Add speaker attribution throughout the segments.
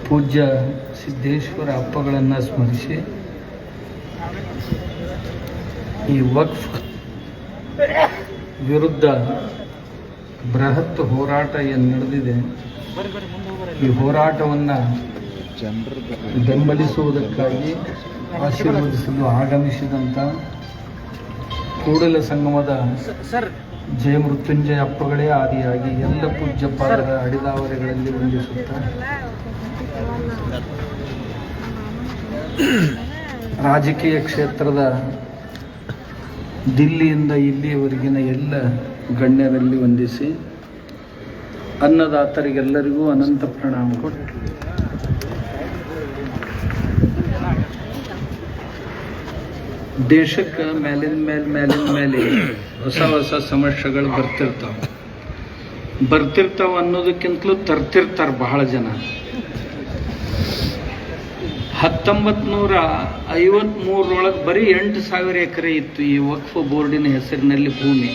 Speaker 1: ಪೂಜ್ಯ ಸಿದ್ದೇಶ್ವರ ಅಪ್ಪಗಳನ್ನು ಸ್ಮರಿಸಿ ಈ ವಕ್ಫ್ ವಿರುದ್ಧ ಬೃಹತ್ ಹೋರಾಟ ಏನು ನಡೆದಿದೆ, ಈ ಹೋರಾಟವನ್ನು ಬೆಂಬಲಿಸುವುದಕ್ಕಾಗಿ ಆಶೀರ್ವದಿಸಲು ಆಗಮಿಸಿದಂಥ ಕೂಡಲ ಸಂಗಮದ ಜಯ ಮೃತ್ಯುಂಜಯ ಅಪ್ಪಗಳೇ ಆದಿಯಾಗಿ ಎಲ್ಲ ಪೂಜ್ಯ ಪಾದರ ಅಡಿದಾವರೆಗಳಲ್ಲಿ ವಂದಿಸುತ್ತಾ ರಾಜಕೀಯ ಕ್ಷೇತ್ರದ ದಿಲ್ಲಿಯಿಂದ ಇಲ್ಲಿಯವರೆಗಿನ ಎಲ್ಲ ಗಣ್ಯರಲ್ಲಿ ವಂದಿಸಿ ಅನ್ನದಾತರಿಗೆಲ್ಲರಿಗೂ ಅನಂತ ಪ್ರಣಾಮ ಕೊಟ್ಟು ದೇಶಕ್ಕೆ ಮೇಲಿನ ಮೇಲೆ ಹೊಸ ಹೊಸ ಸಮಸ್ಯೆಗಳು ಬರ್ತಿರ್ತಾವ ಅನ್ನೋದಕ್ಕಿಂತಲೂ ತರ್ತಿರ್ತಾರೆ ಬಹಳ ಜನ. 1953 ಬರೀ 8,000 ಎಕರೆ ಇತ್ತು ಈ ವಕ್ಫ್ ಬೋರ್ಡಿನ ಹೆಸರಿನಲ್ಲಿ ಭೂಮಿ.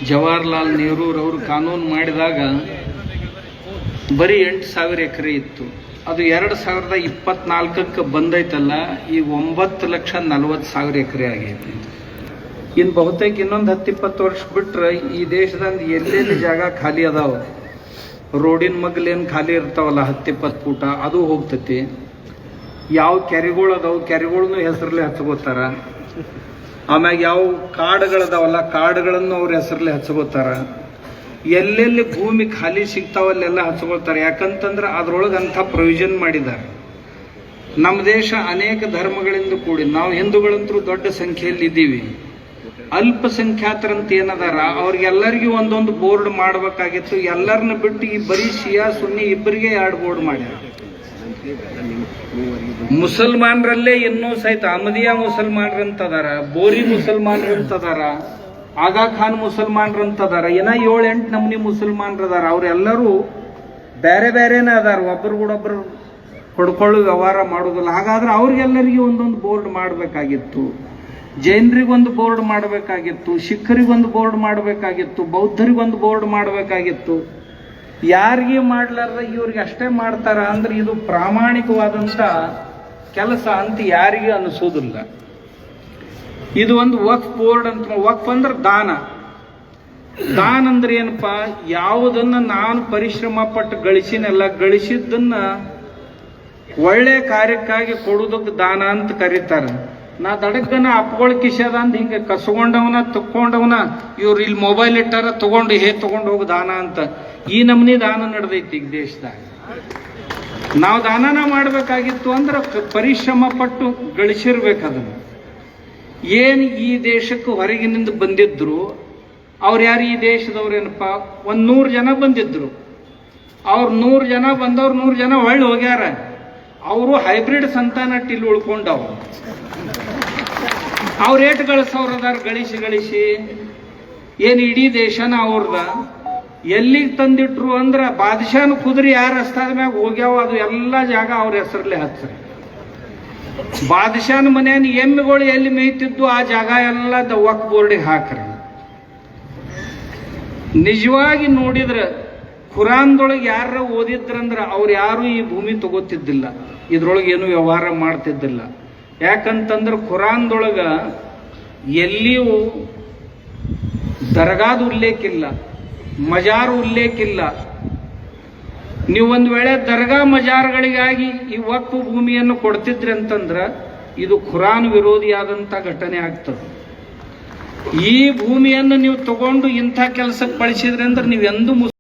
Speaker 1: ಜವಾಹರ್ಲಾಲ್ ನೆಹರೂರವರು ಕಾನೂನು ಮಾಡಿದಾಗ ಬರೀ 8,000 ಎಕರೆ ಇತ್ತು. ಅದು 2024ಕ್ಕೆ ಬಂದೈತಲ್ಲ, ಈಗ 9,40,000 ಎಕರೆ ಆಗೈತಿ. ಇನ್ನು ಬಹುತೇಕ ಇನ್ನೊಂದು 10-20 ವರ್ಷ ಬಿಟ್ರೆ ಈ ದೇಶದಾಗ ಎಲ್ಲೆಲ್ಲಿ ಜಾಗ ಖಾಲಿ ಅದಾವ, ರೋಡಿನ ಮಗ್ಲೇನು ಖಾಲಿ ಇರ್ತಾವಲ್ಲ 10-20 ಫೂಟ, ಅದು ಹೋಗ್ತೈತಿ. ಯಾವ ಕೆರೆಗಳು ಅದಾವು, ಕೆರೆಗಳನ್ನೂ ಹೆಸರಲ್ಲಿ ಹಚ್ಕೋತಾರ. ಆಮ್ಯಾಗ ಯಾವ ಕಾಡುಗಳದಾವಲ್ಲ, ಕಾಡುಗಳನ್ನು ಅವ್ರ ಹೆಸರಲ್ಲಿ ಹಚ್ಕೋತಾರ. ಎಲ್ಲೆಲ್ಲಿ ಭೂಮಿ ಖಾಲಿ ಸಿಗ್ತಾವಲ್ಲೆಲ್ಲ ಹಚ್ಕೊಳ್ತಾರೆ. ಯಾಕಂತಂದ್ರೆ ಅದ್ರೊಳಗೆ ಅಂಥ ಪ್ರೊವಿಷನ್ ಮಾಡಿದ್ದಾರೆ. ನಮ್ಮ ದೇಶ ಅನೇಕ ಧರ್ಮಗಳಿಂದ ಕೂಡಿ, ನಾವು ಹಿಂದೂಗಳಂತರೂ ದೊಡ್ಡ ಸಂಖ್ಯೆಯಲ್ಲಿ ಇದ್ದೀವಿ. ಅಲ್ಪಸಂಖ್ಯಾತರಂತ ಏನದಾರ ಅವ್ರಿಗೆಲ್ಲರಿಗೂ ಒಂದೊಂದು ಬೋರ್ಡ್ ಮಾಡಬೇಕಾಗಿತ್ತು. ಎಲ್ಲರನ್ನ ಬಿಟ್ಟು ಈ ಬರೀ ಶಿಯಾ ಸುನ್ನಿ ಇಬ್ಬರಿಗೆ 2 ಬೋರ್ಡ್ ಮಾಡ್ಯಾರ. ಮುಸಲ್ಮಾನರಲ್ಲೇ ಇನ್ನೂ ಸಹಿತ ಅಹಮದಿಯಾ ಮುಸಲ್ಮಾನರಂತದಾರ, ಬೋರಿ ಮುಸಲ್ಮಾನರಂತದಾರ, ಆಗಾ ಖಾನ್ ಮುಸಲ್ಮಾನರಂತದಾರ, ಏನ 7-8 ನಮೂನಿ ಮುಸಲ್ಮಾನರದಾರ. ಅವರೆಲ್ಲರೂ ಬೇರೆ ಬೇರೆನೇ ಅದಾರ, ಒಬ್ಬರಿಗೂಡೊಬ್ಬರು ಹೊಡ್ಕೊಳ್ಳೋ ವ್ಯವಹಾರ ಮಾಡೋದಿಲ್ಲ. ಹಾಗಾದ್ರೆ ಅವ್ರಿಗೆಲ್ಲರಿಗೂ ಒಂದೊಂದು ಬೋರ್ಡ್ ಮಾಡಬೇಕಾಗಿತ್ತು. ಜೈನರಿಗೊಂದು ಬೋರ್ಡ್ ಮಾಡಬೇಕಾಗಿತ್ತು, ಸಿಖ್ಖರಿಗೊಂದು ಬೋರ್ಡ್ ಮಾಡಬೇಕಾಗಿತ್ತು, ಬೌದ್ಧರಿಗೊಂದು ಬೋರ್ಡ್ ಮಾಡಬೇಕಾಗಿತ್ತು. ಯಾರಿಗೆ ಮಾಡ್ಲಾರ್ದ ಇವ್ರಿಗೆ ಅಷ್ಟೇ ಮಾಡ್ತಾರ ಅಂದ್ರೆ ಇದು ಪ್ರಾಮಾಣಿಕವಾದಂಥ ಕೆಲಸ ಅಂತ ಯಾರಿಗೂ ಅನಿಸೋದಿಲ್ಲ. ಇದು ಒಂದು ವಕ್ಫ್ ಬೋರ್ಡ್ ಅಂತ. ವಕ್ಫ್ ಅಂದ್ರೆ ದಾನ. ದಾನ ಅಂದ್ರೆ ಏನಪ್ಪಾ, ಯಾವುದನ್ನ ನಾನು ಪರಿಶ್ರಮ ಪಟ್ಟು ಗಳಿಸಿದ್ದನ್ನ ಒಳ್ಳೆ ಕಾರ್ಯಕ್ಕಾಗಿ ಕೊಡುವುದಕ್ಕೆ ದಾನ ಅಂತ ಕರೀತಾರೆ. ನಾ ದಡಕ್ಕನ ಅಪ್ಗಳ ಕಿಶದ ಅಂತ ಹಿಂಗೆ ಕಸ್ಕೊಂಡವನ ತಕ್ಕೊಂಡವನ ಇವ್ರು ಇಲ್ಲಿ ಮೊಬೈಲ್ ಇಟ್ಟಾರ ತಗೊಂಡು ಹೋಗಿ ದಾನ ಅಂತ ಈ ನಮೂನಿ ದಾನ ನಡೆದೈತಿ ಈಗ ದೇಶದಾಗ. ನಾವು ದಾನನ ಮಾಡಬೇಕಾಗಿತ್ತು ಅಂದ್ರೆ ಪರಿಶ್ರಮ ಪಟ್ಟು ಗಳಿಸಿರ್ಬೇಕದನ್ನು. ಏನು ಈ ದೇಶಕ್ಕೆ ಹೊರಗಿನಿಂದ ಬಂದಿದ್ರು ಅವ್ರು ಯಾರು, ಈ ದೇಶದವ್ರೇನಪ್ಪ, 100 ಜನ ಬಂದಿದ್ರು. ಅವ್ರು 100 ಜನ ಬಂದವ್ರು 100 ಜನ ಹೊಳ್ಳಿ ಹೋಗ್ಯಾರ. ಅವರು ಹೈಬ್ರಿಡ್ ಸಂತಾನ ಇಲ್ಲಿ ಉಳ್ಕೊಂಡವ್ರು. ಅವ್ರ ಏಟ್ ಗಳಿಸೋರದಾರ, ಗಳಿಸಿ ಏನು ಇಡೀ ದೇಶನ ಅವ್ರದ ಎಲ್ಲಿಗೆ ತಂದಿಟ್ರು ಅಂದ್ರ ಬಾದಶಾನ ಕುದುರೆ ಯಾರ ರಸ್ತಾದ ಮ್ಯಾಗ ಹೋಗ್ಯಾವ ಅದು ಎಲ್ಲ ಜಾಗ ಅವ್ರ ಹೆಸರಲ್ಲೇ ಹಚ್ಚ್ರಿ. ಬಾದಶಾನ ಮನೆಯನ್ನು ಎಮ್ಮೆಗಳು ಎಲ್ಲಿ ಮೇಯ್ತಿದ್ದು ಆ ಜಾಗ ಎಲ್ಲ ವಕ್ಫ್ ಬೋರ್ಡಿಗೆ ಹಾಕ್ರಿ. ನಿಜವಾಗಿ ನೋಡಿದ್ರೆ ಖುರಾನ್ದೊಳಗೆ ಯಾರ ಓದಿದ್ರಂದ್ರೆ ಅವ್ರು ಯಾರು ಈ ಭೂಮಿ ತಗೋತಿದ್ದಿಲ್ಲ, ಇದ್ರೊಳಗೆ ಏನು ವ್ಯವಹಾರ ಮಾಡ್ತಿದ್ದಿಲ್ಲ. ಯಾಕಂತಂದ್ರೆ ಖುರಾನ್ದೊಳಗ ಎಲ್ಲಿಯೂ ದರ್ಗಾದ ಉಲ್ಲೇಖ ಇಲ್ಲ, ಮಜಾರ್ ಉಲ್ಲೇಖ ಇಲ್ಲ. ನೀವು ಒಂದು ವೇಳೆ ದರ್ಗಾ ಮಜಾರ್ಗಳಿಗಾಗಿ ಈ ವಕ್ಫ್ ಭೂಮಿಯನ್ನು ಕೊಡ್ತಿದ್ರಿ ಅಂತಂದ್ರೆ ಇದು ಖುರಾನ್ ವಿರೋಧಿಯಾದಂಥ ಘಟನೆ ಆಗ್ತದೆ. ಈ ಭೂಮಿಯನ್ನು ನೀವು ತಗೊಂಡು ಇಂಥ ಕೆಲಸಕ್ಕೆ ಬಳಸಿದ್ರಿ ಅಂದ್ರೆ ನೀವೆಂದೂ